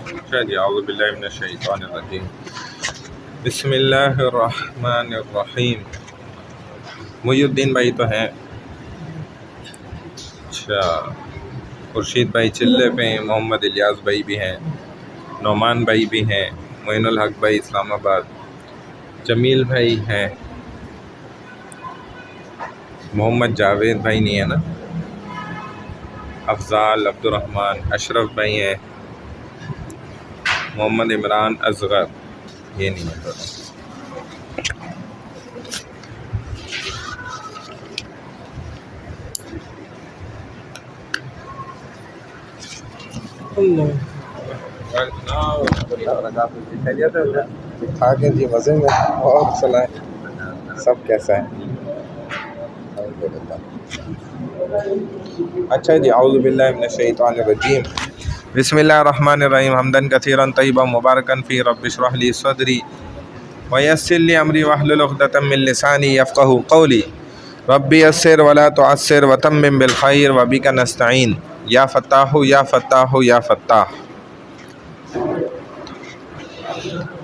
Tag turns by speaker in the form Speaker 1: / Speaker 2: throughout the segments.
Speaker 1: अच्छा जी, औज़ु बिल्लाहि मिनश शैतानिर रजीम। बिस्मिल्लाहिर्रहमानिर्रहीम। मुहिउद्दीन भाई तो हैं। अच्छा, खुर्शीद भाई चिल्ले पे हैं, मोहम्मद इलियास भाई भी हैं, नौमान भाई भी हैं, मोइनुल हक भाई इस्लामाबाद, जमील भाई हैं, मोहम्मद जावेद भाई नहीं है ना, अफजाल अब्दुर्रहमान, अशरफ भाई हैं, मोहम्मद इमरान असगर ये नहीं है। खा के जी मज़े में और सुनाए सब कैसा है। अच्छा जी, औज़ु बिल्लाहि मिनश शैतानिर रजीम। बिस्मिल्लाहिर्रहमानिर्रहीम। हम्दन कसीरन तय्यबन मुबारकन फ़ी रब्बि इश्रह ली सदरी व यस्सिर ली अमरी वहलुल उक़दतम मिन लिसानी यफ़क़हू क़ौली रब्बी यस्सिर वला तुअस्सिर व तम्मिम बिल खैर व बिका नस्तईन या फ़त्ताहु या फ़त्ताहु या फ़त्ताह।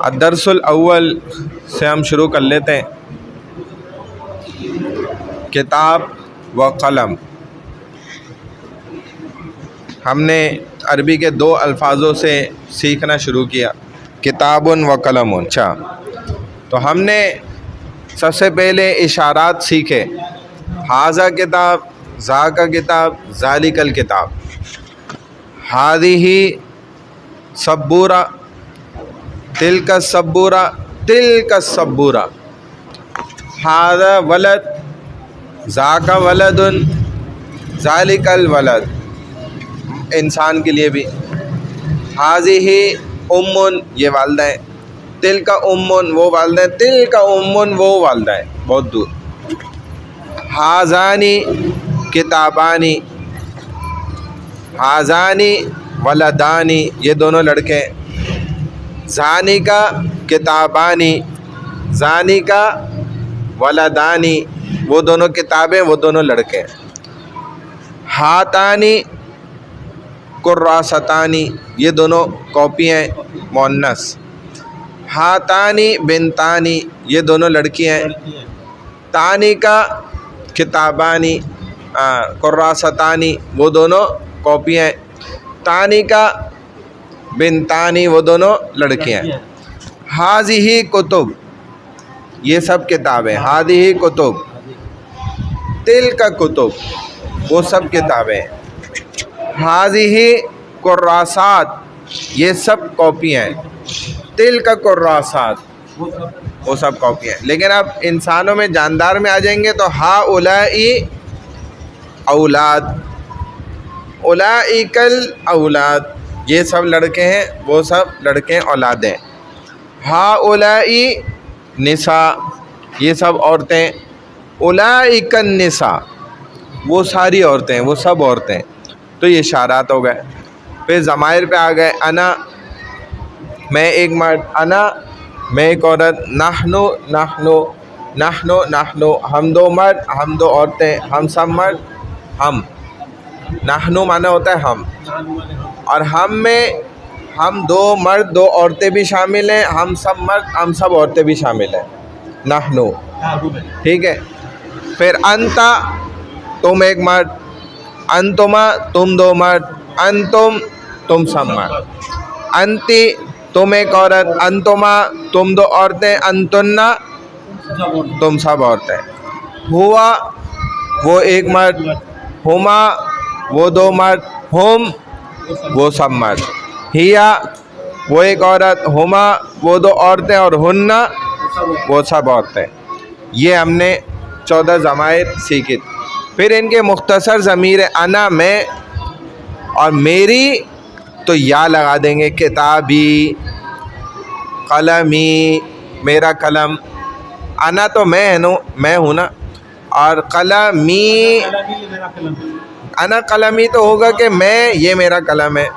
Speaker 1: अद्दर्सुल अव्वल से हम शुरू कर लेते हैं। किताब व कलम, हमने अरबी के दो अल्फाजों से सीखना शुरू किया, किताबुन व कलमुन। अच्छा, तो हमने सबसे पहले इशारात सीखे, हाज़ा किताब, जा का किताब, ज़ालिकल किताब, हादिही सब्बूरा, तिलका सब्बूरा, तिलका सब्बूरा, हाज़ा वलद, ज़ाका वलदुन, ज़ालिकल वलद, इंसान के लिए भी, हाज़िही उम्मुन ये वालदा है, तिलका उम्मुन वो वालदा है, तिलका उम्मुन वो वालदा है बहुत दूर, हाज़ानी किताबानी, हाज़ानी वलदानी ये दोनों लड़के हैं, ज़ानी का किताबानी, ज़ानी का वलदानी वो दोनों किताबें वो दोनों लड़के हैं, हातानी कुर्रासतानी ये दोनों कॉपी हैं मुअन्नस, हातानी बिनतानी ये दोनों लड़की हैं, तानी का किताबानी कुर्रासतानी वो दोनों कॉपी हैं, तानी का बिनतानी वो दोनों लड़कियाँ हैं, हाज़िही कुतुब ये सब किताबें, हाज़िही कुतुब, तिल का कुतुब वो सब किताबें, हाज़िही कुर्रासात ये सब कॉपियाँ हैं, तिल का कुर्रासात वो सब कॉपियाँ हैं। लेकिन अब इंसानों में जानदार में आ जाएंगे तो हा उलाई औलाद, उलाइकल औलाद ये सब लड़के हैं, वो सब लड़के औलादें, हा उलाई निसा ये सब औरतें, उलाइकन निसा वो सारी औरतें, वो सब औरतें। तो ये इशारात हो गए। फिर ज़माइर पे आ गए, अना मैं एक मर्द, अना मैं एक औरत, नाहनु नाहनु, नाहनु नाहनु हम दो मर्द, हम दो औरतें, हम सब मर्द, हम, नाहनु माना होता है हम, और हम में हम दो मर्द दो औरतें भी शामिल हैं, हम सब मर्द हम सब औरतें भी शामिल हैं, नाहनु, ठीक है। फिर अंता तुम एक मर्द, अंतुमा तुम दो मर्द, अंतुम तुम सब मर्द, अंती तुम एक औरत, अंतुमा तुम दो औरतें, अंतुन्ना तुम सब औरतें, हुआ वो एक मर्द, हुमा वो दो मर्द, हुम वो सब मर्द, हिया वो एक औरत, हुमा वो दो औरतें, और हुन्ना वो सब औरतें। ये हमने 14 ज़माइर सीखी। फिर इनके मुख्तसर ज़मीर अना मैं और मेरी तो या लगा देंगे, किताबी, कलमी मेरा कलम, अना तो मैं हूँ ना, और कलमी अना कलमी तो होगा कि मैं ये मेरा कलम है।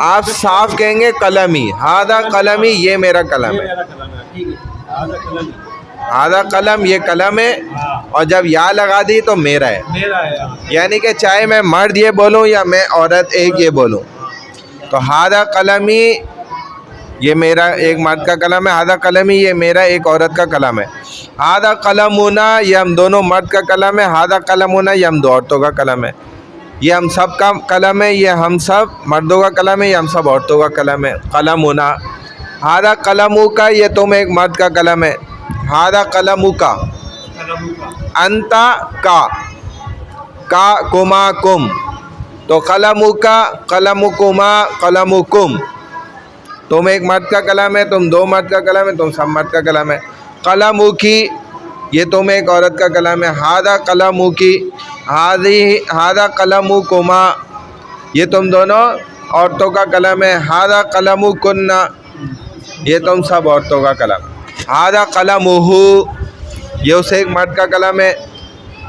Speaker 1: आप साफ कहेंगे कलमी, हादा कलमी ये मेरा कलम है, हादा कलम ये कलम है, और जब या लगा दी तो मेरा है, यानी कि चाहे मैं मर्द ये बोलूँ या मैं औरत एक ये बोलूँ, तो हादा कलमी, ये मेरा एक मर्द का कलम है। हादा कलमी, ये मेरा एक औरत का कलम है। हादा कलमुना, ये हम दोनों मर्द का कलम है। हादा कलमुना, ये हम दो औरतों का कलम है। ये हम सब का कलम है, ये हम सब मर्दों का कलम है, ये हम सब औरतों का कलम है। कलमुना। हादा कलमु का, ये तुम एक मर्द का कलम है। हादा कलमु का। अंता का कुमा कुम, तो कलमु का, कलमुकुमा, कलमुकुम। तुम एक मर्द का कलम है, तुम दो मर्द का कलम है, तुम सब मर्द का कलम है। कलमु की, ये तुम एक औरत का कलम है। हादा कलमु की, हादा कलमु कुमा, ये तुम दोनों औरतों का कलम है। हादा कलमु कुन्ना, ये तुम सब औरतों का कलम। हादा कलमुहु, ये उसे एक मर्द का कलम है।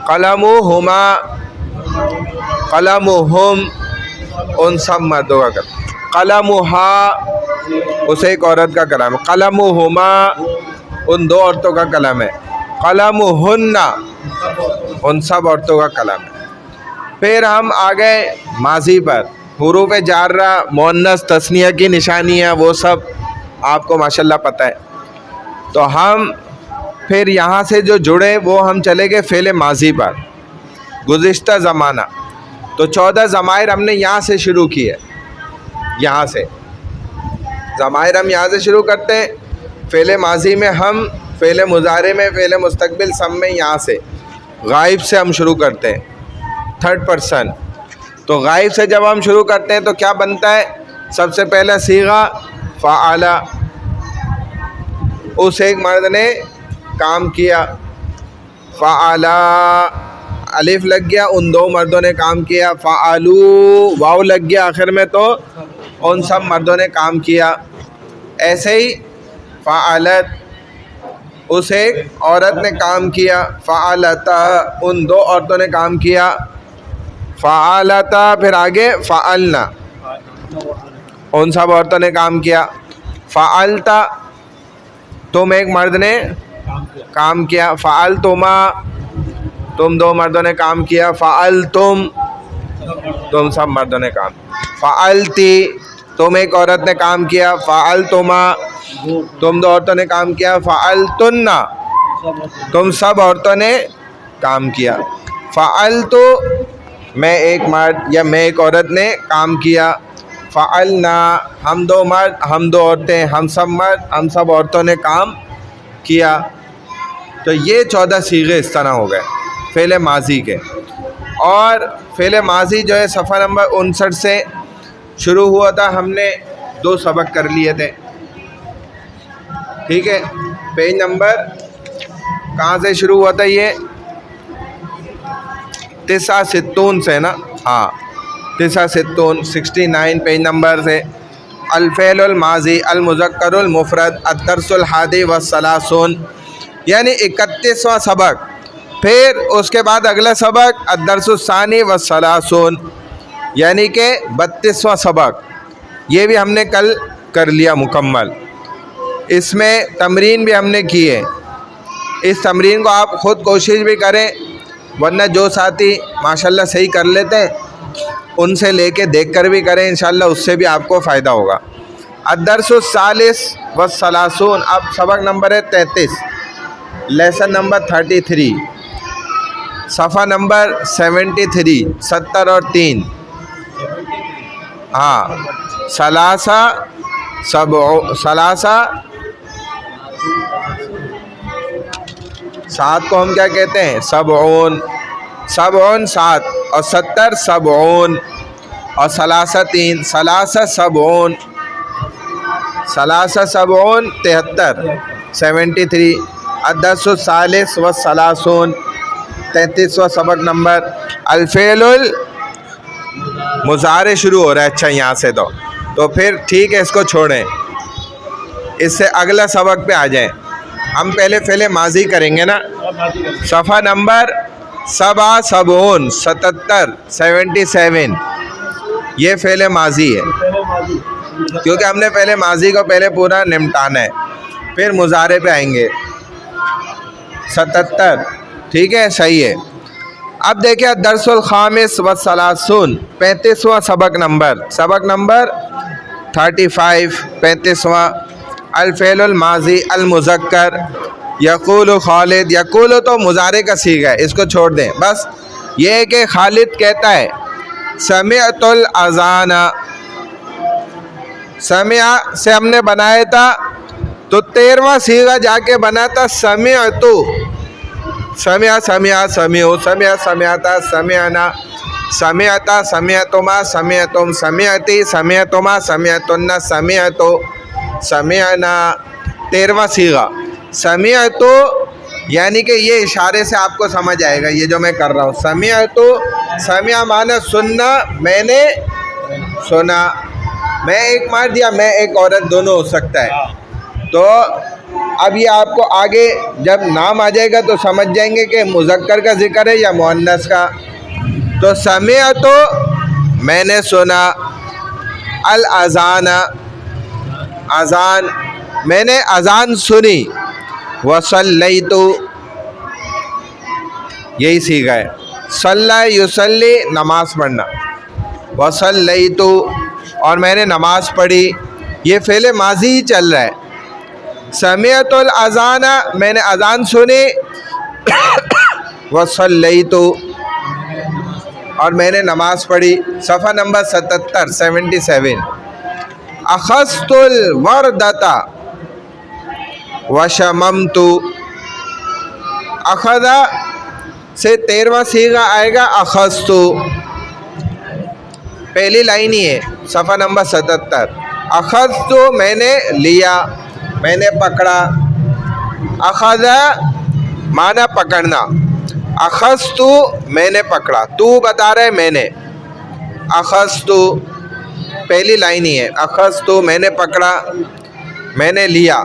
Speaker 1: कलमुहुमा, कलमुहुम, उन सब मर्दों का कलम। कलमुहा, उसे एक औरत का कलम है। कलमुहुमा, उन दो औरतों का कलम है। कलमुहुन्ना, उन सब औरतों का कलम है। फिर हम आ गए माजी पर। हुरूफ जार्रा, मुअन्नस, तस्निया की निशानियाँ, वो सब आपको माशाल्लाह पता है। तो हम फिर यहाँ से जो जुड़े वो हम चले गए फ़ेल माजी पर, गुज़िश्ता ज़माना। तो 14 ज़माइर हमने यहाँ से शुरू किए। यहाँ से ज़माइर हम यहाँ से शुरू करते हैं। फ़ेल माजी में हम, फ़ेल मुज़ारे में, फ़ेल मुस्तक़बिल सब में यहाँ से गायब से हम शुरू करते हैं, थर्ड पर्सन। तो गायब से जब हम शुरू करते हैं तो क्या बनता है? सबसे पहला सीगा फ़आला, उस एक मर्द ने काम किया। फ़आला, अलिफ लग गया, उन दो मर्दों ने काम किया। फ़आलू, वाव लग गया आखिर में, तो उन सब मर्दों ने काम किया। ऐसे ही फ़आलत, उस एक औरत ने काम किया। फ़आलता, उन दो औरतों ने काम किया। फ़आलता, फिर आगे फ़आलना, उन सब औरतों ने काम किया। फ़आलता, तुम एक मर्द ने काम किया। फ़आलतुमा, तुम दो मर्दों ने काम किया। फ़आलतुम, तुम सब मर्दों ने काम। फ़आलती, तुम एक औरत ने काम किया। फ़आलतुमा, तुम दो औरतों ने काम किया। फ़आलतुन्ना, तुम सब औरतों ने काम किया। फ़आलतु, मैं एक मर्द या मैं एक औरत ने काम किया। फ़आलना, हम दो मर्द, हम दो औरतें, हम सब मर्द, हम सब औरतों ने काम किया। तो ये 14 सीगे इस तरह हो गए फ़ेल माजी के। और फ़ेल माजी जो है सफ़ा नंबर 59 से शुरू हुआ था। हमने 2 सबक कर लिए थे, ठीक है। पेज नंबर कहाँ से शुरू हुआ था? ये 69 से ना, हाँ 69, 69 पेज नंबर से। अल-फ़ेलुल माज़ी अल मुज़क्करुल मुफ़रद अद-दर्सुल हादी व सलासून, यानी 31वां सबक। फिर उसके बाद अगला सबक अद-दर्सुस सानी व सलासून, यानी कि 32वां सबक। ये भी हमने कल कर लिया मुकम्मल। इसमें तमरीन भी हमने की है। इस तमरीन को आप ख़ुद कोशिश भी करें, वरना जो साथी माशाल्लाह सही कर लेते हैं उनसे लेके देख कर भी करें, इंशाल्लाह उससे भी आपको फ़ायदा होगा। अद-दर्सुस सालिस व सलासून, अब सबक नंबर है 33, लेसन नंबर 33, सफ़ा नंबर 73, 70 और 3। हाँ, सलासा सलासा, 7 को हम क्या कहते हैं? सबऊन, सबऊन 7, और 70 सबऊन, और सलासा 3, सलासा सबऊन, सलासा सबऊन 73, 73। अद-दर्सुस सालिस व सलासून, 33वां सबक नंबर। अल-फ़ेलुल मुज़ारे शुरू हो रहा है। अच्छा, यहाँ से तो फिर ठीक है, इसको छोड़ें, इससे अगला सबक पे आ जाएं। हम पहले फ़ेल माजी करेंगे ना। सफ़ा नंबर 77, 77, 77, ये फ़ेल माजी है, क्योंकि हमने पहले माजी को पहले पूरा निपटाना है, फिर मुज़ारे पे आएंगे। 77, ठीक है, सही है। अब देखिए दरसुल खामिस व सलासून 35वां सबक नंबर 35 35वां। अल-फ़ेलुल माज़ी अल-मुज़क्कर यक़ूलु खालिद, यक़ूलु तो मुज़ारे का सीगा है, इसको छोड़ दें। बस ये है कि खालिद कहता है समिअतुल अज़ाना, समिआ से हमने बनाया था तो 13वां सीगा जाके बना था समिअतु, समिआ समिआ समिउ, समिआ समिअता समिअना, समिअता समिअतुमा समिअतुम, समिअती समिअतुमा समिअतुन्ना, समिअतु समिअना। 13वां सीगा समिअतु, यानी कि ये इशारे से आपको समझ आएगा ये जो मैं कर रहा हूँ। समिअतु, समिआ माना सुनना, मैंने सुना, मैं एक मार दिया, मैं एक औरत, दोनों हो सकता है। तो अब ये आपको आगे जब नाम आ जाएगा तो समझ जाएंगे कि मुज़क्कर का जिक्र है या मुअन्नस का। तो समिअतु मैंने सुना, अल अज़ाना अज़ान, मैंने अज़ान सुनी, वसल्लैतु यही सीखा है, सल्ला युसल्ली नमाज पढ़ना, वसल्लैतु और मैंने नमाज पढ़ी, ये फ़ेल माज़ी ही चल रहा है। समिअतुल अज़ाना मैंने अज़ान सुनी, वसल्लैतु और मैंने नमाज पढ़ी। सफ़ा नंबर 77। अख़ज़तुल वर्दता वशममतु, अख़ज़ा से 13वां सीगा आएगा अख़ज़तु, पहली लाइन ही है, सफ़ा नंबर 77। अख़ज़तु मैंने लिया, मैंने पकड़ा, अख़ज़ा माना पकड़ना, अख़ज़तु मैंने पकड़ा, तू बता रहा है मैंने, अख़ज़तु पहली लाइन ही है, अख़ज़तु मैंने पकड़ा, मैंने लिया,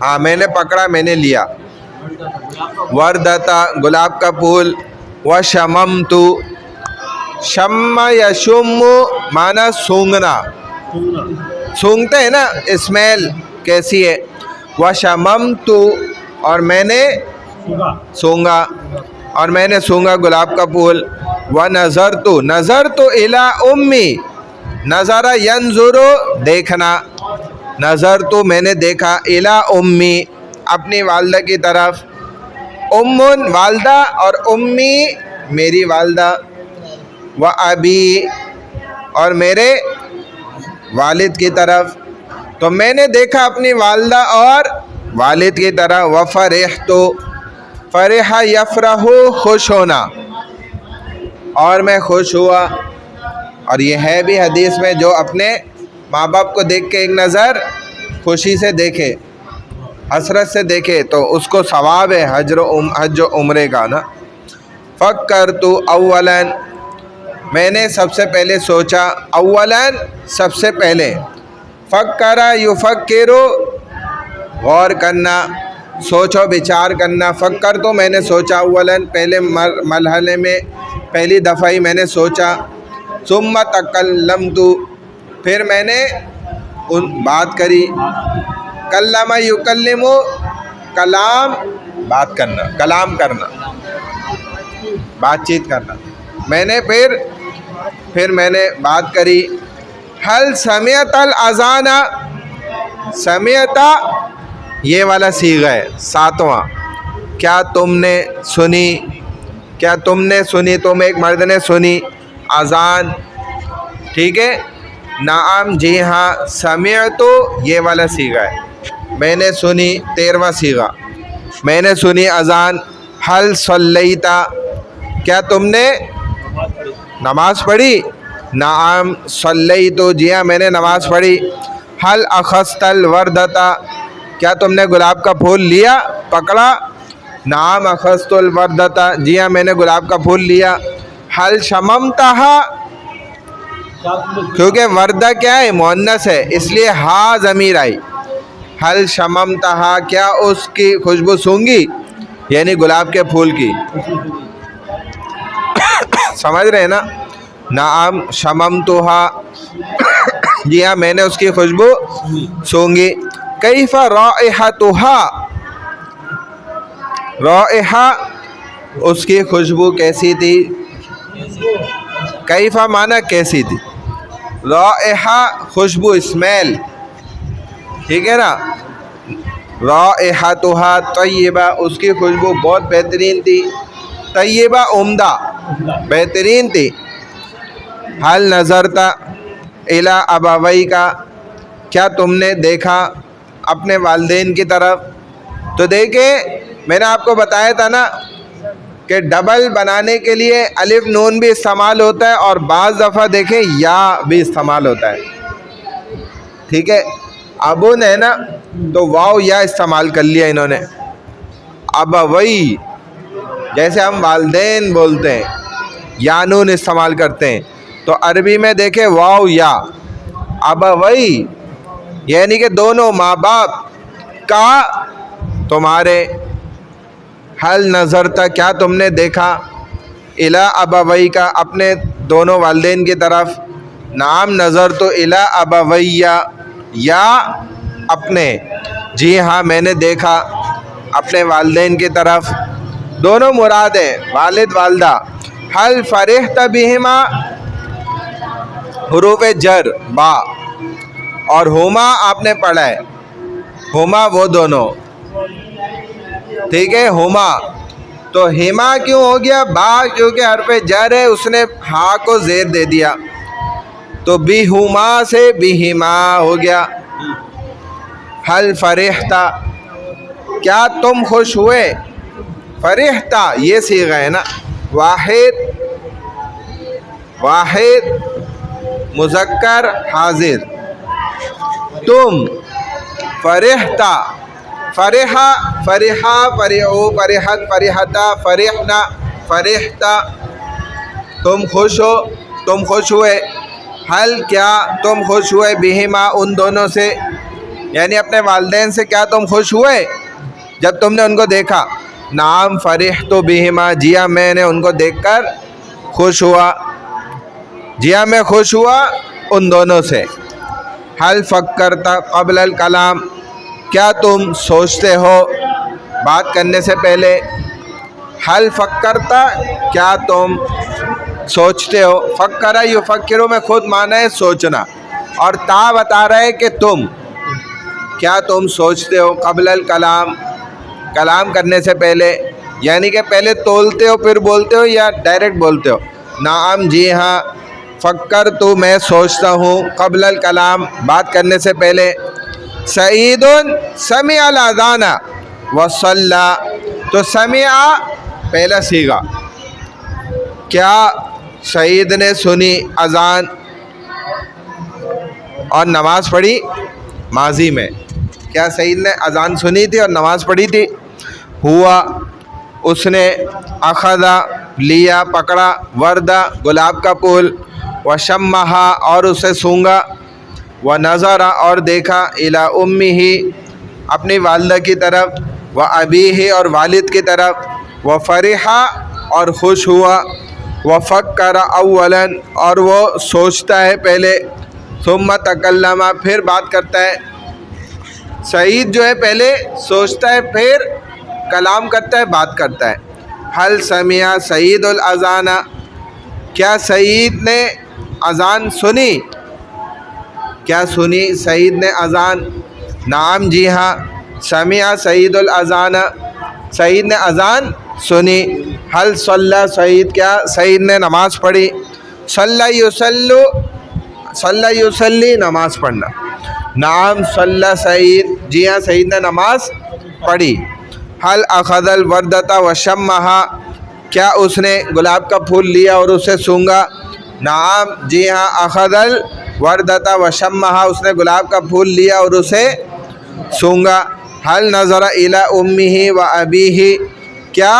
Speaker 1: हाँ मैंने पकड़ा मैंने लिया। वर्दता गुलाब का फूल, व शममतु, शम्मा यशुम्मु माना सूंघना, सूंघते हैं ना, स्मेल कैसी है। व शममतु और मैंने सूंघा, और मैंने सूंघा गुलाब का फूल। व नज़रतु इला उम्मी, नज़रा यंजुरु देखना, नज़रतु मैंने देखा, इला उम्मी अपनी वालदा की तरफ, उम्मुन वालदा और उम्मी मेरी वालदा, व अबी और मेरे वालिद की तरफ। तो मैंने देखा अपनी वालदा और वालिद की तरफ। व फ़रिहतु, फ़रिहा यफ़रहु खुश होना, और मैं खुश हुआ। और ये है भी हदीस में, जो अपने माँ बाप को देख के एक नज़र खुशी से देखे, हसरत से देखे, तो उसको सवाब है हज उम्रे का ना। फ़क्करतु अव्वलन, मैंने सबसे पहले सोचा, अव्वलन सबसे पहले, फ़क्करा युफ़क्किरु गौर करना, सोचो विचार करना। फ़क्कर तो मैंने सोचा, अव्वलन पहले मरहले में पहली दफ़ा ही मैंने सोचा। सुम्मा तकल्लमतु, फिर मैंने बात करी। कल्लमा युकल्लिमु, कलाम बात करना, कलाम करना, बातचीत करना। मैंने फिर मैंने बात करी। हल समिअतल अज़ाना, समिअता ये वाला सीगा है 7वां, क्या तुमने सुनी, क्या तुमने सुनी, तुम एक मर्द ने सुनी अज़ान, ठीक है। नाम जी हाँ, समिअतु ये वाला सीगा है, मैंने सुनी 13वां सीगा, मैंने सुनी अज़ान। हल सल्लैता, क्या तुमने नमाज पढ़ी, नाम सल्लैतु जी हाँ मैंने नमाज पढ़ी। हल अख़ज़तल वर्दता, क्या तुमने गुलाब का फूल लिया, पकड़ा, नाम अख़ज़तुल वर्दता जी हाँ मैंने गुलाब का फूल लिया। हल शममतहा, क्योंकि वर्दा क्या है, मुअन्नस है, इसलिए हा ज़मीर आई। हल शममतहा, क्या उसकी खुशबू सूंघी, यानी गुलाब के फूल की, समझ रहे हैं ना। नाम शममतुहा जी हाँ मैंने उसकी खुशबू सूंघी। कैफ़ा राइहतुहा, राइहा उसकी खुशबू कैसी थी। कैफा माना कैसी थी, राइहा खुशबू स्मेल, ठीक है ना। राइहतुहा तय्यबा उसकी खुशबू बहुत बेहतरीन थी, तय्यबा उम्दा बेहतरीन थी। हल नज़रता इला अबावई का क्या तुमने देखा अपने वालिदैन की तरफ। तो देखे मैंने आपको बताया था ना कि डबल बनाने के लिए अलिफ नून भी इस्तेमाल होता है और बाज़ दफ़ा देखें या भी इस्तेमाल होता है, ठीक है। अबुन है ना तो वाव या इस्तेमाल कर लिया इन्होंने। अबवई जैसे हम वालिदैन बोलते हैं या नून इस्तेमाल करते हैं, तो अरबी में देखें वाव या। अबवई यानी कि दोनों माँ बाप का तुम्हारे। हल नज़र था क्या तुमने देखा, इला अबवई का अपने दोनों वालिदैन की तरफ। नाम नज़र तो इला अबवैया या अपने, जी हाँ मैंने देखा अपने वालिदैन की तरफ। दोनों मुराद हैं वालिद वालदा। हल फरिहत बिहिमा हुरूफ जर बा और हुमा आपने पढ़ा है, हुमा वो दोनों, ठीक है। हुमा तो हिमा क्यों हो गया बा, क्योंकि हरफ़े जर है उसने हा को ज़ेर दे दिया, तो बिहुमा से बिहिमा हो गया। हल फरिहता क्या तुम खुश हुए, फरिहता ये सीगा है ना, वाहिद वाहिद मुज़क्कर हाजिर। तुम फरिहता फरिहा फरिहा फरिहु फरिहत फरिहता फरिहना फरिहता तुम खुश हो, तुम खुश हुए। हल क्या तुम खुश हुए बिहिमा उन दोनों से, यानी अपने वालिदैन से क्या तुम खुश हुए जब तुमने उनको देखा। नाम फरिह तो बिहिमा जिया मैंने उनको देखकर खुश हुआ, जिया मैं खुश हुआ उन दोनों से। हल फक्करता क़ब्ल अल कलाम क्या तुम सोचते हो बात करने से पहले। हल फक्करता क्या तुम सोचते हो, फ़क्करा युफ़क्किरु में खुद माना है सोचना, और ता बता रहा है कि तुम क्या तुम सोचते हो। क़ब्ल अल कलाम कलाम करने से पहले, यानी कि पहले तोलते हो फिर बोलते हो या डायरेक्ट बोलते हो। नाम जी हाँ, फ़क्कर तो मैं सोचता हूँ, क़ब्ल अल कलाम बात करने से पहले। सईदुन समिअ अल अज़ाना व सल्ला तो समिअ पहला सीगा, क्या सईद ने सुनी अज़ान और नमाज़ पढ़ी। माजी में क्या सईद ने अज़ान सुनी थी और नमाज़ पढ़ी थी। हुआ उसने, अखदा लिया पकड़ा, वर्दा गुलाब का फूल, व शम्महा और उसे सूंघा, व नज़रा और देखा, इला उम्मी ही अपनी वालिदा की तरफ, व अबी ही और वालिद की तरफ, व फ़रिहा और खुश हुआ, व फ़क्कर अव्वलन और वो सोचता है पहले, सुम्मा तकल्लमा फिर बात करता है। सईद जो है पहले सोचता है फिर कलाम करता है, बात करता है। हल समिया सईदुल अज़ाना क्या सईद ने अज़ान सुनी, क्या सुनी सईद ने अज़ान। नाम जी हाँ, समिया सईदुल अज़ाना सईद ने अज़ान सुनी। हल सल्ला सईद क्या सईद ने नमाज़ पढ़ी। सल्ला युसल्लु सल्ला युसल्ली नमाज़ पढ़ना। नाम सल्ला सईद जी हाँ सईद ने नमाज़ पढ़ी। हल अखदल वर्दता व शम्महा क्या उसने गुलाब का फूल लिया और उसे सूंघा। नाम जी हाँ अखदल वर्दता व शम्महा उसने गुलाब का फूल लिया और उसे सूंघा। हल नज़रा इला उम्मिही व अबीही क्या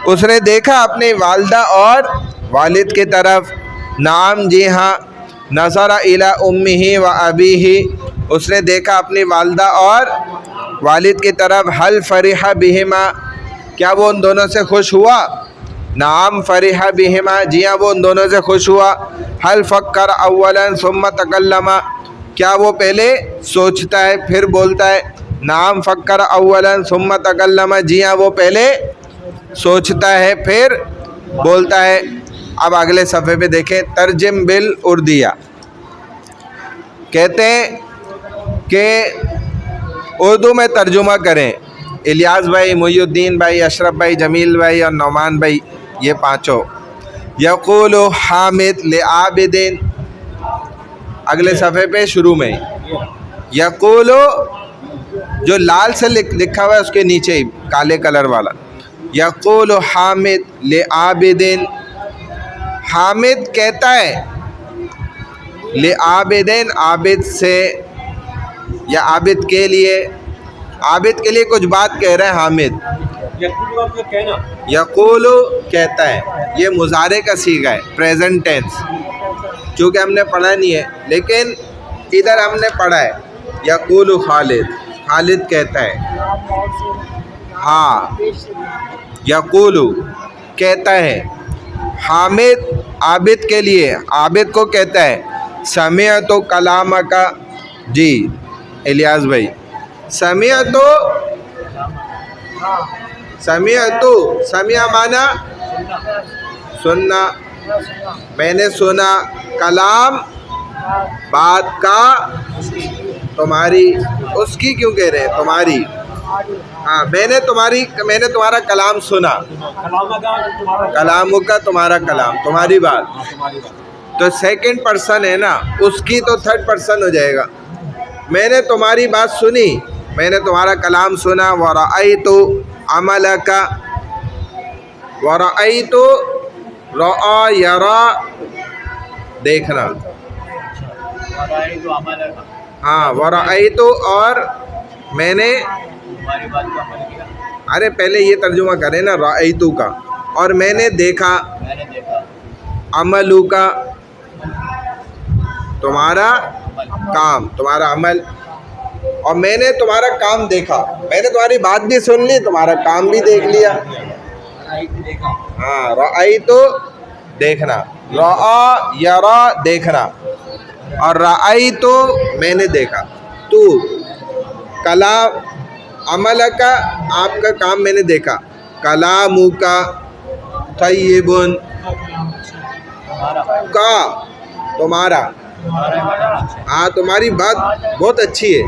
Speaker 1: उसने देखा अपनी वालिदा और वालिद की तरफ। नाम जी हाँ नज़रा इला उम्मिही व अबीही उसने देखा अपनी वालिदा और वालिद की तरफ। हल फ़रिहा बिहिमा क्या वो उन दोनों से खुश हुआ। नाम फ़रिहा बिहिमा जी हाँ वो उन दोनों से खुश हुआ। हल फ़क्कर अव्वलन सुम्मा तकल्लमा क्या वो पहले सोचता है फिर बोलता है। नाम फ़क्कर अव्वलन सुम्मा तकल्लमा जी हाँ वो पहले सोचता है, फिर बोलता है। अब अगले सफ़े पे देखें, तर्जिम बिल उर्दिया, कहते हैं कि उर्दू में तर्जुमा करें। इलियास भाई, मुहिउद्दीन भाई, अशरफ भाई, जमील भाई और नौमान भाई, ये पाँचों। यक़ूलु हामिद ले आबिदिन, अगले सफ़े पे शुरू में यक़ूलु, जो लाल से लिखा हुआ है उसके नीचे ही काले कलर वाला, यक़ूलु हामिद ले आबिदिन, हामिद कहता है ले आबिदिन, आबिद से या आबिद के लिए, आबिद के लिए कुछ बात कह रहा है हामिद। यक़ूलु कहता है, ये मुज़ारे का सीगा है, प्रेजेंट टेंस, क्योंकि हमने पढ़ा नहीं है, लेकिन इधर हमने पढ़ा है। यक़ूलु खालिद, खालिद कहता है, हाँ, यक़ूलु कहता है। हामिद आबिद के लिए, आबिद को कहता है, समिअतु कलामका, जी इलियास भाई, समिअतु, समिअतु, समिया माना सुनना, मैंने सुना, कलाम बात का, तुम्हारी, उसकी क्यों कह रहे हैं, तुम्हारी, हाँ, मैंने तुम्हारा कलाम सुना, कलाम का तुम्हारा कलाम, तुम्हारी बात, तो सेकंड पर्सन है ना, उसकी तो थर्ड पर्सन हो जाएगा। मैंने तुम्हारी बात सुनी, मैंने तुम्हारा कलाम सुना। वरअयतु अमलका, वरअयतु, रआ यरा, देखना, हाँ, वरअयतु, और मैंने, अरे पहले ये तर्जुमा करें ना, रअयतु का, और मैंने देखा, अमलू का, तुम्हारा काम, तुम्हारा अमल, और मैंने तुम्हारा काम देखा, मैंने तुम्हारी बात भी सुन ली, तुम्हारा काम भी देख लिया। हाँ, रअयतु देखना, रआ यरा देखना, और रअयतु मैंने देखा। तू कलाम, अमल का, आपका काम मैंने देखा, कलामु का तय्यिबुन, का तुम्हारा, हाँ, तुम्हारी बात बहुत अच्छी है,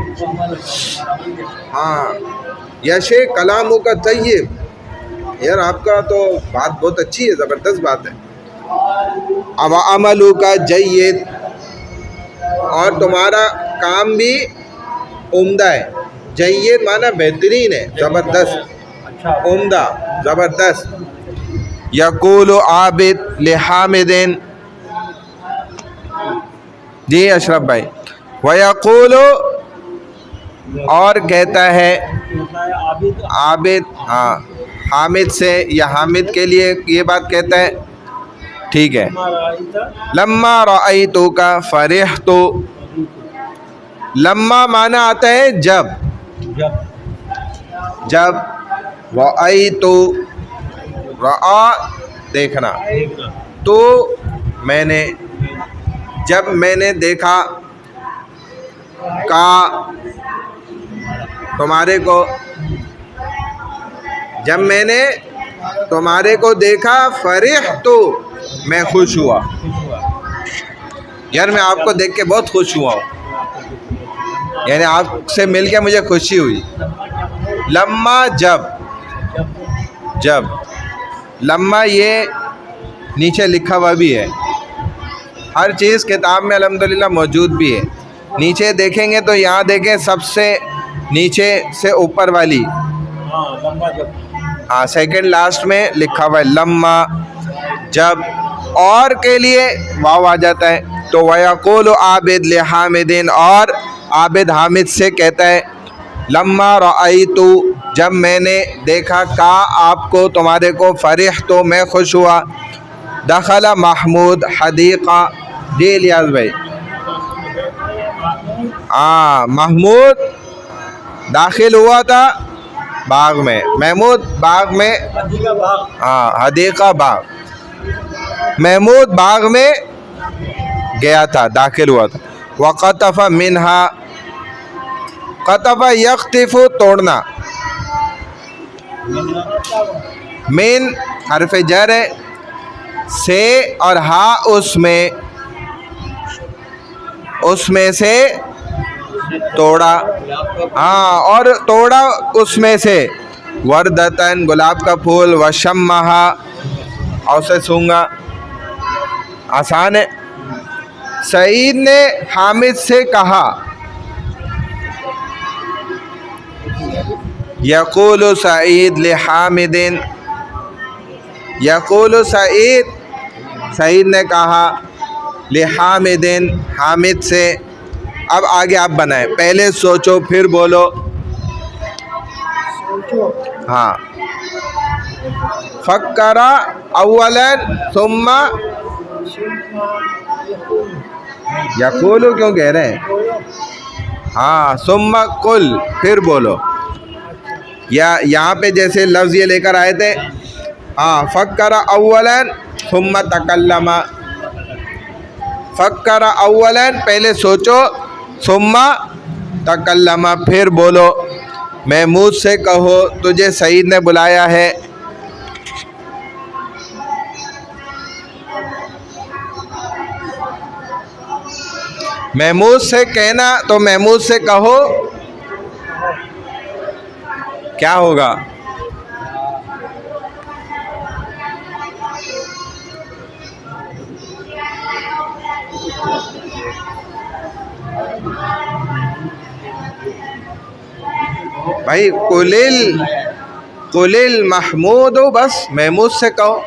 Speaker 1: हाँ, यशे कलामु का तय्यिब, यार आपका तो बात बहुत अच्छी है, ज़बरदस्त बात है। अब अमलू का जय्यद, और तुम्हारा काम भी उम्दा है, जय्यद माना बेहतरीन है, ज़बरदस्त, उम्दा, ज़बरदस्त। यक़ूलु आबिद ले हामिदिन, जी अशरफ भाई, वयक़ूलु, और कहता है आबिद, हाँ, हामिद से या हामिद के लिए ये बात कहता है, ठीक है। लम्मा रअयतु का फरिहतु, लम्मा माना आता है जब, जब, रअयतु, रआ देखना, तो मैंने, जब मैंने देखा, का तुम्हारे को, जब मैंने तुम्हारे को देखा, फरिह तो मैं खुश हुआ, यार मैं आपको देख के बहुत खुश हुआ हूँ, यानी आपसे मिल के मुझे खुशी हुई। लम्मा जब, जब, लम्मा ये नीचे लिखा हुआ भी है, हर चीज़ किताब में अल्हम्दुलिल्लाह मौजूद भी है। नीचे देखेंगे तो यहाँ देखें, सबसे नीचे से ऊपर वाली, हाँ, सेकंड लास्ट में लिखा हुआ है लम्मा जब, और के लिए वाव आ जाता है, तो वयक़ूलु आबिद ले हामिदिन, और आबिद हामिद से कहता है, लम्मा रअयतु, जब मैंने देखा, का आपको, तुम्हारे को, फरिह तो मैं खुश हुआ। दखला महमूद हदीक़ा, जी इलियास भाई, हाँ, महमूद दाखिल हुआ था बाग में, महमूद बाग में, हाँ, हदीक़ा बाग, महमूद बाग में गया था, दाखिल हुआ था। वक़तफ़ मिनहा, क़तफ़ यक़तिफ़ु तोड़ना, मिन हरफ जर है, से और हा उसमें से तोड़ा, हाँ, और तोड़ा उसमें से वर्दतन गुलाब का फूल, वशम्महा और से सूंगा। आसान है। सईद ने हामिद से कहा, यक़ूलु सईद ले हामिदिन, यक़ूलु सईद, सईद ने कहा, ले हामिदिन, हामिद से। अब आगे आप बनाएं, पहले सोचो फिर बोलो। हाँ, फक्करा अव्वलन सुम्मा, यक़ूलु क्यों कह रहे हैं? हाँ, सुम्मा कुल, फिर बोलो। या यहाँ पे जैसे लफ्ज़ ये लेकर आए थे, हाँ, फक्करा अव्वलन सुम्मा तकल्लमा, फक्करा अव्वलन पहले सोचो, सुम्मा तकल्लमा फिर बोलो। महमूद से कहो, तुझे सईद ने बुलाया है। महमूद से कहना तो महमूद से कहो, क्या होगा? भाई कुलिल महमूद हो, बस महमूद से कहो।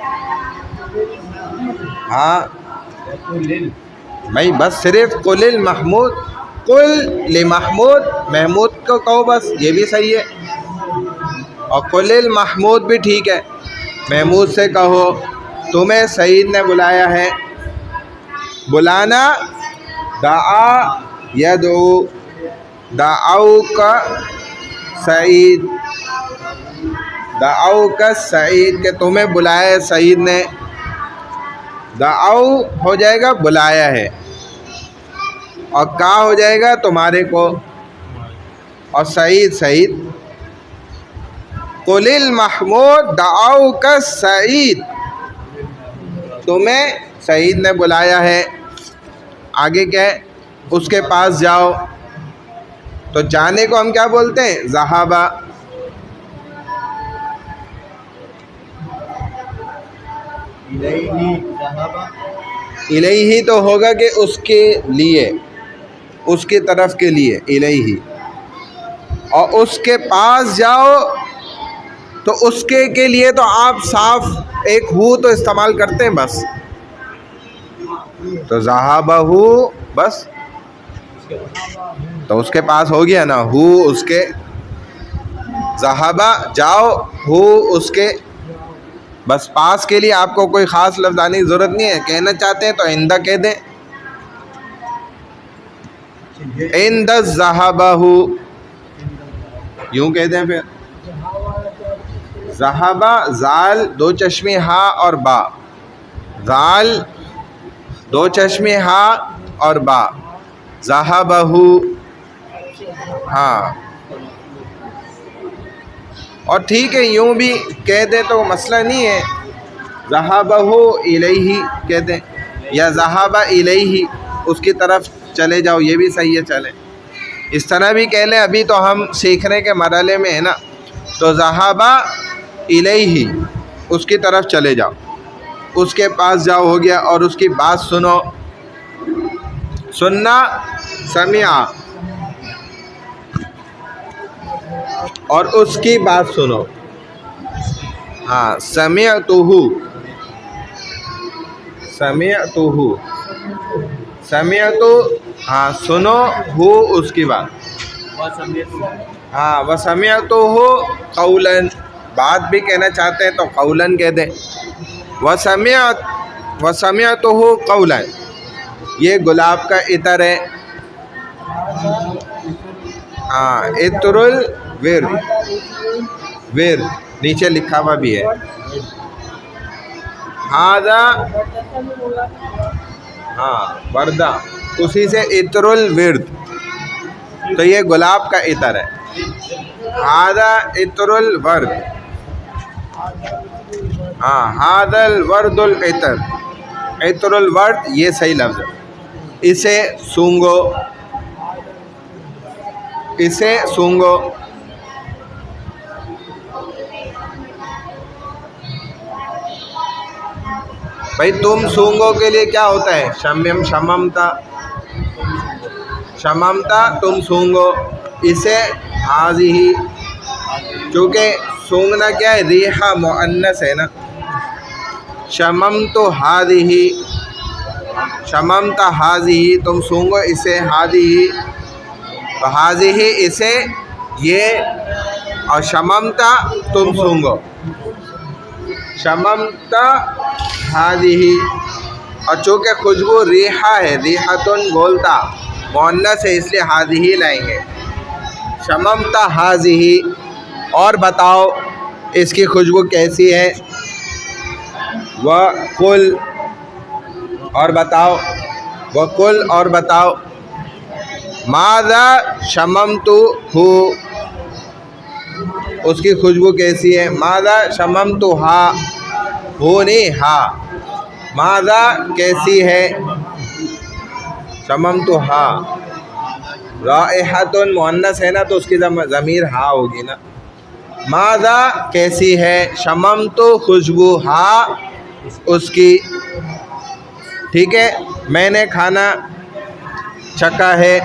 Speaker 1: हाँ भाई, बस सिर्फ कुलिल महमूद, कुल ले महमूद, महमूद को कहो बस, ये भी सही है। और कुलिल महमूद भी ठीक है। महमूद से कहो, तुम्हें सईद ने बुलाया है। बुलाना दाआ यदू, दाऊ का सईद, दाऊ का सईद के तुम्हें बुलाया है सईद ने। दाऊ हो जाएगा बुलाया है, और का हो जाएगा तुम्हारे को, और सईद सईद। कुलिल महमूद दाऊ का सईद, तुम्हें सईद ने बुलाया है। आगे क्या है? उसके पास जाओ। तो जाने को हम क्या बोलते हैं? ज़हाबा। इलैही तो होगा कि उसके लिए, उसकी तरफ के लिए, इलैही। और उसके पास जाओ तो उसके के लिए तो आप साफ एक हु तो इस्तेमाल करते हैं बस। तो ज़हाबहु बस, तो उसके पास हो गया ना, हु उसके, ज़हाबा जाओ, हु उसके। बस पास के लिए आपको कोई ख़ास लफ्ज़ आने की ज़रूरत नहीं है। कहना चाहते हैं तो इंदा कह दें, इंदा ज़हाबहु, यूँ कह दें। फिर ज़हाबा, ज़ाल दो चश्मे हा और बा, ज़ाल दो चश्मे हा और बा, ज़हाबहु। हाँ, और ठीक है, यूँ भी कह दे तो मसला नहीं है। ज़हाबहु इलैही कह दें, या ज़हाबा इलैही, उसकी तरफ चले जाओ, ये भी सही है। चले इस तरह भी कह लें, अभी तो हम सीखने के मरहले में है ना। तो ज़हाबा इलैही, उसकी तरफ चले जाओ, उसके पास जाओ हो गया। और उसकी बात सुनो, सुनना समिया, और उसकी बात सुनो। हाँ, समिअतुहु, समिअतुहु, समिअतु, हाँ सुनो, हु उसकी बात। हाँ, वसमिअतुहु कौलन, बात भी कहना चाहते हैं तो कौलन कह दें। वसमिअतुहु कौलन, ये गुलाब का इतर है। हाँ, इत्रुल विर्द, विर्द नीचे लिखा हुआ भी है। हादा, हाँ वर्दा, उसी से इत्रुल विर्द, तो ये गुलाब का इतर है। हादा इत्रुल वर्द, हाँ, हादल वर्दुल इतर, इतरुल वर्द ये सही लफ्ज़ है। इसे सूंघो, इसे सूंघो। भाई तुम सूंघो के लिए क्या होता है? शम्यम शममता, शममता तुम सूंघो। इसे हाज़िही, क्योंकि सूंघना क्या है? रिहा मुअन्नस है ना। शमम तो हाज़िही, शममता हाज़िही तुम सूंघो इसे, हाज़िही तो हाज़िही इसे, ये, और शममता तुम सूंघो, शममता हाज़िही। और चूँकि खुशबू रिहा है, रिहातुन बोलता मुअन्नस है, इसलिए हाज़िही लाएंगे। शममता हाज़िही, और बताओ इसकी खुशबू कैसी है? वह कुल, और बताओ, वह कुल, और बताओ। माज़ा शममतु हु, उसकी खुशबू कैसी है? माज़ा शममतु हा, हो नहीं हा, माज़ा कैसी है? शममतु हा, राइहतुन मुअन्नस है ना, तो उसकी ज़मीर हा होगी ना। माज़ा कैसी है? शममतु खुशबू, हा उसकी। ठीक है, मैंने खाना चखा है।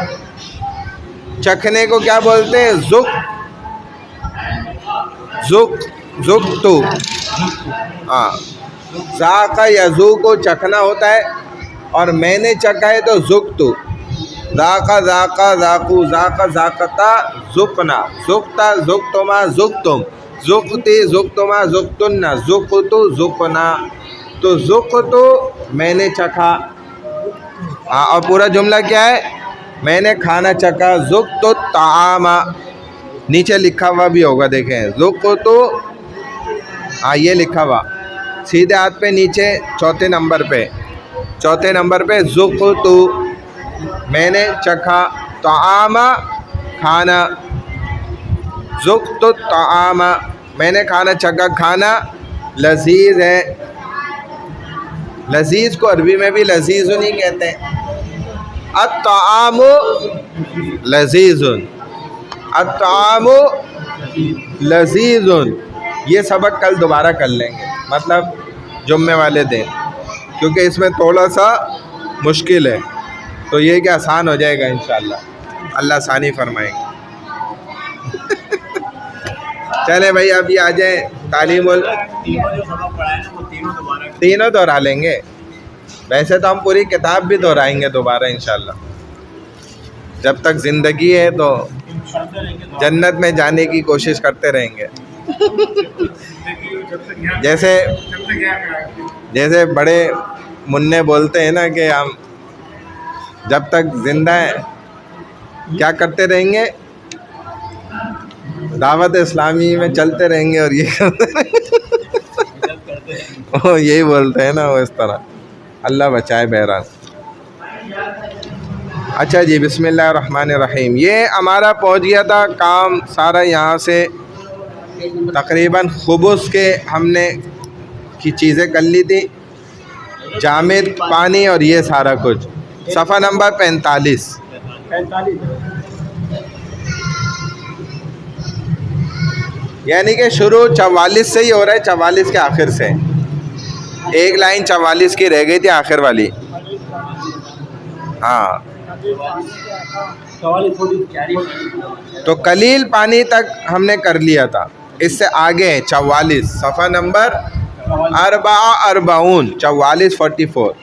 Speaker 1: चखने को क्या बोलते हैं? ज़ुक, ज़ुक, ज़ुक तो, हाँ, ज़ाक़ा यज़ूक़ को चखना होता है, और मैंने चखा है तो ज़ुक तो। ज़ाक़ा ज़ाक़ा ज़ाक़ू, ज़ाक़ा ज़ाक़ता, ज़ुक़ना, ज़ुक़ता ज़ुक़तुमा ज़ुक़तुम, ज़ुक़ती ज़ुक़तुमा ज़ुक़तुन्ना, ज़ुक़तु ज़ुक़ना। तो ज़ुक़तु मैंने चखा, हाँ, और पूरा जुमला क्या है? मैंने खाना चखा। ज़ुक़तु ताआमा, नीचे लिखा हुआ भी होगा, देखें, ज़ुक़तु, हाँ ये लिखा हुआ सीधे हाथ पे नीचे चौथे नंबर पे, चौथे नंबर पे ज़ुक़तु मैंने चखा, ताआमा खाना, ज़ुक़तु ताआमा मैंने खाना चखा। खाना लजीज़ है। लजीज़ को अरबी में भी लजीज़ुन ही कहते हैं। अत्ताआमु लजीज़ुन, अत्ताआमु लजीज़ुन। ये सबक कल दोबारा कर लेंगे, मतलब जुम्मे वाले दिन, क्योंकि इसमें थोड़ा सा मुश्किल है, तो ये कि आसान हो जाएगा इंशाअल्लाह, अल्लाह आसानी फरमाएंगे। चले भाई, अभी आ जाए तालीमुल, तीनों दोहरा लेंगे। वैसे तो हम पूरी किताब भी दोहराएंगे दोबारा इंशाअल्लाह, जब तक ज़िंदगी है तो जन्नत में जाने की कोशिश करते रहेंगे। जैसे जैसे बड़े मुन्ने बोलते हैं ना कि हम जब तक ज़िंदा हैं क्या करते रहेंगे? दावत इस्लामी में चलते रहेंगे और ये करते वो यही बोलते हैं ना, वो इस तरह। अल्लाह बचाए बहरहाल। अच्छा जी, बिस्मिल्लाहिर्रहमानिर्रहीम। ये हमारा पहुंच गया था काम सारा यहाँ से, तकरीबन खुबुस के हमने की चीज़ें कर ली थी, जामिद, पानी और ये सारा कुछ। सफ़ा नंबर 45। यानी कि शुरू 44 से ही हो रहा है, 44 के आखिर से। एक लाइन 44 की रह गई थी, आखिर वाली। हाँ, तो कलील पानी तक हमने कर लिया था। इससे आगे 44, सफ़ा नंबर 44, 44।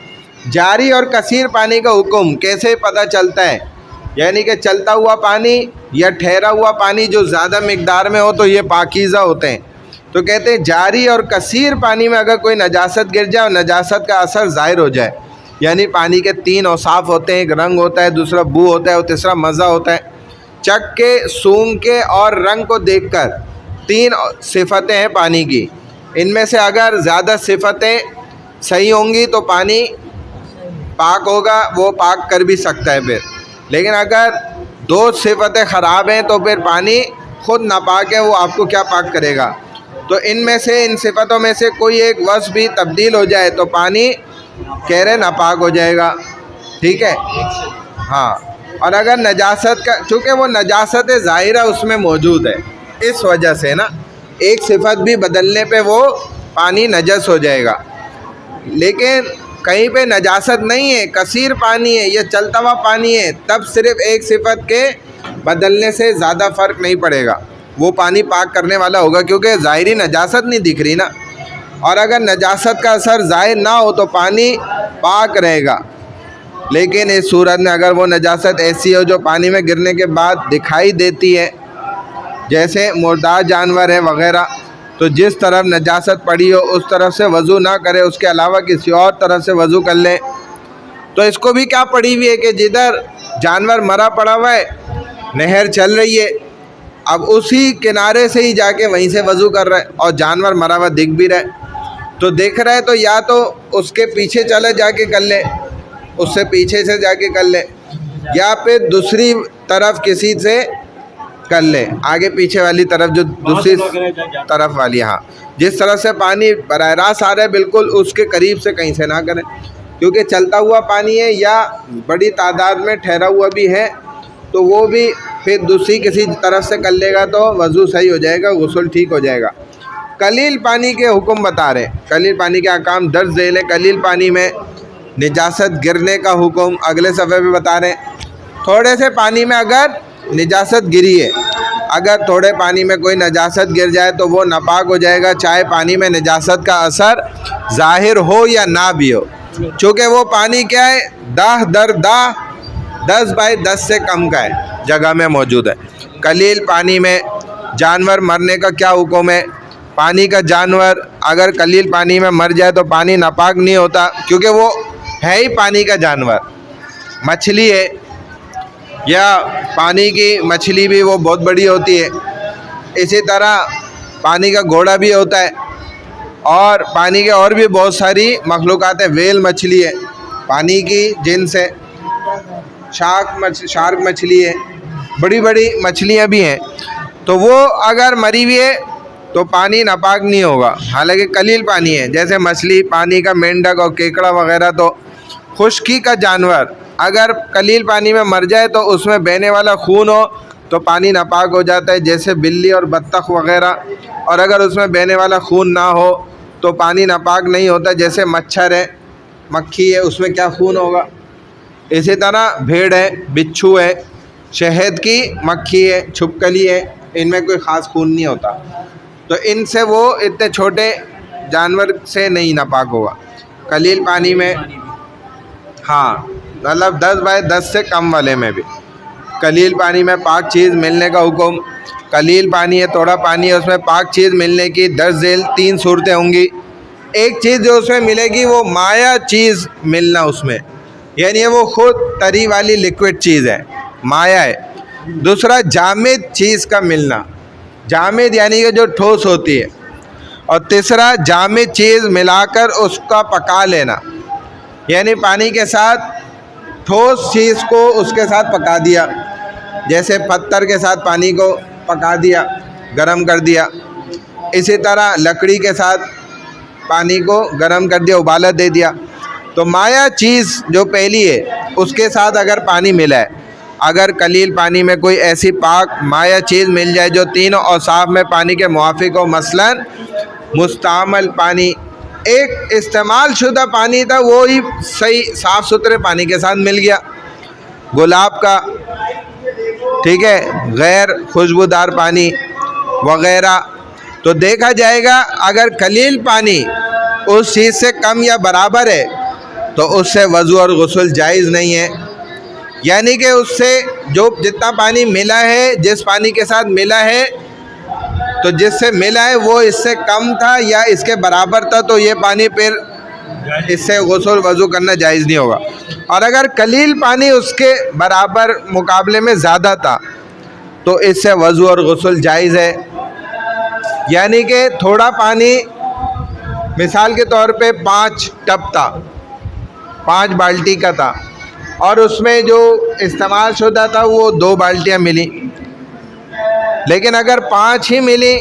Speaker 1: जारी और कसीर पानी का हुक्म कैसे पता चलता है? यानी कि चलता हुआ पानी या ठहरा हुआ पानी जो ज़्यादा मिकदार में हो तो ये पाकीज़ा होते हैं। तो कहते हैं जारी और कसीर पानी में अगर कोई नजासत गिर जाए और नजासत का असर ज़ाहिर हो जाए, यानी पानी के 3 औसाफ होते हैं, एक रंग होता है, दूसरा बू होता है और तीसरा मज़ा होता है। चख के, सूंघ के और रंग को देखकर 3 सिफतें हैं पानी की। इनमें से अगर ज़्यादा सिफतें सही होंगी तो पानी पाक होगा, वो पाक कर भी सकता है फिर। लेकिन अगर 2 सिफतें ख़राब हैं तो फिर पानी खुद नापाक है, वो आपको क्या पाक करेगा? तो इनमें से, इन सिफतों में से कोई एक वस्फ भी तब्दील हो जाए तो पानी कह रहे नापाक हो जाएगा। ठीक है, हाँ। और अगर नजासत का, चूँकि वो नजासत ज़ाहिरा उसमें मौजूद है, इस वजह से ना एक सिफत भी बदलने पे वो पानी नजस हो जाएगा। लेकिन कहीं पे नजासत नहीं है, कसीर पानी है, ये चलता हुआ पानी है, तब सिर्फ़ एक सिफत के बदलने से ज़्यादा फ़र्क नहीं पड़ेगा, वो पानी पाक करने वाला होगा, क्योंकि ज़ाहिरी नजासत नहीं दिख रही ना। और अगर नजासत का असर ज़ाहिर ना हो तो पानी पाक रहेगा। लेकिन इस सूरत में अगर वो नजासत ऐसी हो जो पानी में गिरने के बाद दिखाई देती है, जैसे मुर्दार जानवर है वग़ैरह, तो जिस तरफ नजासत पड़ी हो उस तरफ से वज़ू ना करे, उसके अलावा किसी और तरफ से वज़ू कर ले। तो इसको भी क्या पड़ी हुई है कि जिधर जानवर मरा पड़ा हुआ है, नहर चल रही है, अब उसी किनारे से ही जाके वहीं से वज़ू कर रहा है और जानवर मरा हुआ दिख भी रहा है, तो देख रहा है तो या तो उसके पीछे चले जाके कर ले, उससे पीछे से जाके कर ले, या फिर दूसरी तरफ किसी से कर ले, आगे पीछे वाली तरफ, जो दूसरी तरफ वाली, हाँ, जिस तरफ से पानी बराह रास्त आ रहा है बिल्कुल उसके करीब से कहीं से ना करें, क्योंकि चलता हुआ पानी है या बड़ी तादाद में ठहरा हुआ भी है, तो वो भी फिर दूसरी किसी तरफ से कर लेगा तो वज़ू सही हो जाएगा, गुस्ल ठीक हो जाएगा। कलील पानी के हुक्म बता रहे, कलील पानी के अहकाम दर्ज झेल है। कलील पानी में निजासत गिरने का हुक्म अगले सफ़े पे बता रहे हैं। थोड़े से पानी में अगर निजासत गिरी है, अगर थोड़े पानी में कोई नजासत गिर जाए तो वो नापाक हो जाएगा, चाहे पानी में निजासत का असर ज़ाहिर हो या ना भी हो, चूँकि वो पानी क्या है, दाह दर दाह 10 बाई 10 से कम का है, जगह में मौजूद है। कलील पानी में जानवर मरने का क्या हुक्म है? पानी का जानवर अगर कलील पानी में मर जाए तो पानी नापाक नहीं होता, क्योंकि वो है ही पानी का जानवर। मछली है या पानी की मछली भी वो बहुत बड़ी होती है, इसी तरह पानी का घोड़ा भी होता है, और पानी के और भी बहुत सारी मखलूक़ात है। वेल मछली है पानी की जिन्स है, शार्क मछली है, बड़ी बड़ी मछलियाँ भी हैं। तो वो अगर मरी हुई है तो पानी नापाक नहीं होगा, हालांकि कलील पानी है। जैसे मछली, पानी का मेंढक और केकड़ा वगैरह, तो खुश्की का जानवर अगर कलील पानी में मर जाए तो उसमें बहने वाला खून हो तो पानी नापाक हो जाता है, जैसे बिल्ली और बत्तख वगैरह। और अगर उसमें बहने वाला खून ना हो तो पानी नापाक नहीं होता, जैसे मच्छर है, मक्खी है, उसमें क्या खून होगा। इसी तरह भेड़ है, बिच्छू है, शहद की मक्खी है, छिपकली है, इनमें कोई ख़ास खून नहीं होता, तो इनसे वो इतने छोटे जानवर से नहीं नापाक होगा। कलील पानी में, हाँ, मतलब 10 बाई 10 से कम वाले में भी कलील पानी में पाक चीज़ मिलने का हुक्म। कलील पानी है, थोड़ा पानी है, उसमें पाक चीज़ मिलने की दर्ज झेल 3 सूरतें होंगी। एक चीज़ जो उसमें मिलेगी वो माया चीज़ मिलना उसमें, यानी वो खुद तरी वाली लिक्विड चीज़ है, माया है। दूसरा जामिद चीज़ का मिलना, जामिद यानी कि जो ठोस होती है। और तीसरा जामिद चीज़ मिलाकर उसका पका लेना, यानी पानी के साथ ठोस चीज़ को उसके साथ पका दिया, जैसे पत्थर के साथ पानी को पका दिया, गरम कर दिया। इसी तरह लकड़ी के साथ पानी को गरम कर दिया, उबाला दे दिया। तो माया चीज़ जो पहली है उसके साथ अगर पानी मिला है, अगर कलील पानी में कोई ऐसी पाक माया चीज़ मिल जाए जो तीनों औसाफ में पानी के मुआफिक हो, मसलन मुस्तामल पानी, एक इस्तेमाल शुदा पानी था वो ही सही साफ़ सुथरे पानी के साथ मिल गया, गुलाब का, ठीक है, गैर खुशबूदार पानी वग़ैरह, तो देखा जाएगा अगर कलील पानी उस चीज़ से कम या बराबर है तो उससे वज़ू और गुस्ल जायज़ नहीं है। यानी कि उससे जो जितना पानी मिला है, जिस पानी के साथ मिला है, तो जिससे मिला है वो इससे कम था या इसके बराबर था, तो ये पानी फिर इससे गुस्ल वज़ू करना जायज़ नहीं होगा। और अगर कलील पानी उसके बराबर मुकाबले में ज़्यादा था तो इससे वज़ू और गुस्ल जायज़ है। यानी कि थोड़ा पानी, मिसाल के तौर पे 5 टब था, 5 बाल्टी का था, और उसमें जो इस्तेमाल शुदा था वो 2 बाल्टियाँ मिली। लेकिन अगर 5 ही मिली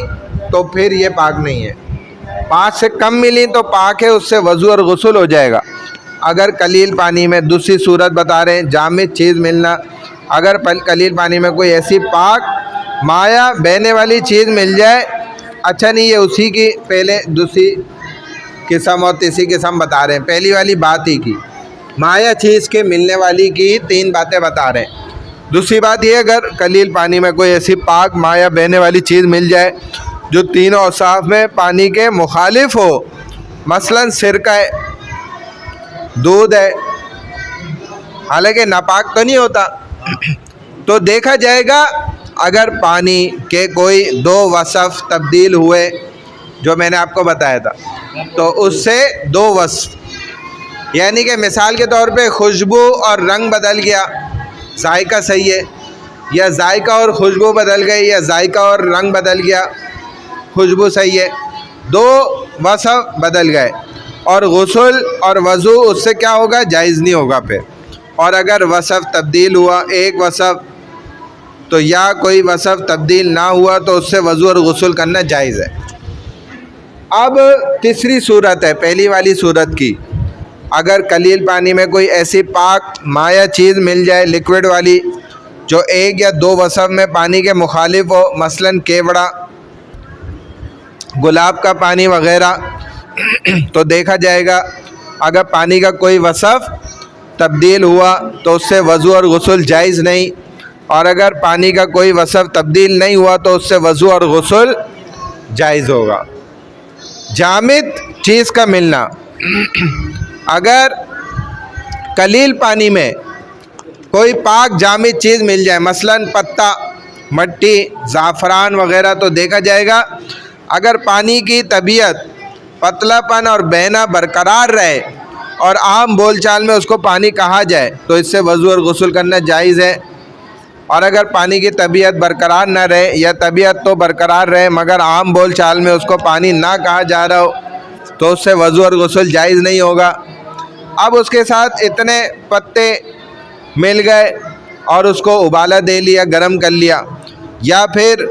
Speaker 1: तो फिर ये पाक नहीं है। 5 से कम मिली तो पाक है, उससे वज़ू और गुस्ल हो जाएगा। अगर कलील पानी में, दूसरी सूरत बता रहे हैं, जामिद चीज़ मिलना, अगर कलील पानी में कोई ऐसी पाक माया बहने वाली चीज़ मिल जाए, अच्छा नहीं, ये उसी की पहले दूसरी किस्म और तीसरी किस्म बता रहे हैं, पहली वाली बात ही की, माया चीज़ के मिलने वाली की 3 बातें बता रहे हैं। दूसरी बात ये, अगर कलील पानी में कोई ऐसी पाक माया बहने वाली चीज़ मिल जाए जो तीनों औसाफ में पानी के मुखालिफ हो, मसलन सिरका है, दूध है, हालांकि नापाक तो नहीं होता, तो देखा जाएगा अगर पानी के कोई 2 वसफ़ तब्दील हुए जो मैंने आपको बताया था, तो उससे 2 वसफ़, यानी कि मिसाल के तौर पे खुशबू और रंग बदल गया, जायका सही है, या जायका और खुशबू बदल गई, या जायका और रंग बदल गया, खुशबू सही है, 2 वसफ़ बदल गए, और गुस्ल और वज़ू उससे क्या होगा, जायज़ नहीं होगा फिर। और अगर वसफ़ तब्दील हुआ, एक वसफ़, तो या कोई वसफ़ तब्दील ना हुआ तो उससे वज़ू और गुस्ल करना जायज़ है। अब तीसरी सूरत है पहली वाली सूरत की, अगर कलील पानी में कोई ऐसी पाक माया चीज़ मिल जाए लिक्विड वाली जो 1 या 2 वसफ़ में पानी के मुखालिफ हो, मसलन केवड़ा, गुलाब का पानी वग़ैरह, तो देखा जाएगा अगर पानी का कोई वसफ़ तब्दील हुआ तो उससे वज़ू और गुस्ल जायज़ नहीं, और अगर पानी का कोई वसफ़ तब्दील नहीं हुआ तो उससे वज़ू और गुस्ल जायज़ होगा। जामिद चीज़ का मिलना, अगर कलील पानी में कोई पाक जामिद चीज़ मिल जाए, मसलन पत्ता, मट्टी, ज़ाफ़रान वग़ैरह, तो देखा जाएगा अगर पानी की तबीयत पतलापन और बहना बरकरार रहे और आम बोलचाल में उसको पानी कहा जाए तो इससे वज़ू और गुस्ल करना जायज़ है। और अगर पानी की तबीयत बरकरार ना रहे, या तबीयत तो बरकरार रहे मगर आम बोल चाल में उसको पानी ना कहा जा रहा हो, तो उससे वज़ू और गुस्ल जायज़ नहीं होगा। अब उसके साथ इतने पत्ते मिल गए और उसको उबाला दे लिया, गरम कर लिया, या फिर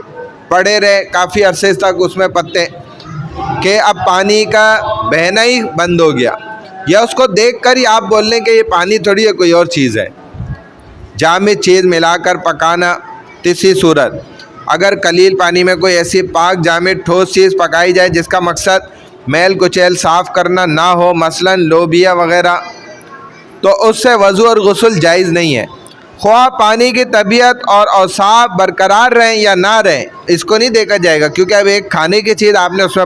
Speaker 1: पड़े रहे काफ़ी अरसे तक उसमें पत्ते के, अब पानी का बहना ही बंद हो गया, या उसको देख कर ही आप बोल लें कि ये पानी थोड़ी है, कोई और चीज़ है। जामिद चीज़ मिलाकर पकाना। तीसरी सूरत, अगर कलील पानी में कोई ऐसी पाक जामिद ठोस चीज़ पकाई जाए जिसका मकसद मैल कुचैल साफ़ करना ना हो, मसलन लोबिया वग़ैरह, तो उससे वज़ू और गुस्ल जायज़ नहीं है। ख्वाह पानी की तबीयत और औसाफ बरकरार रहें या ना रहें, इसको नहीं देखा जाएगा, क्योंकि अब एक खाने की चीज़ आपने उसमें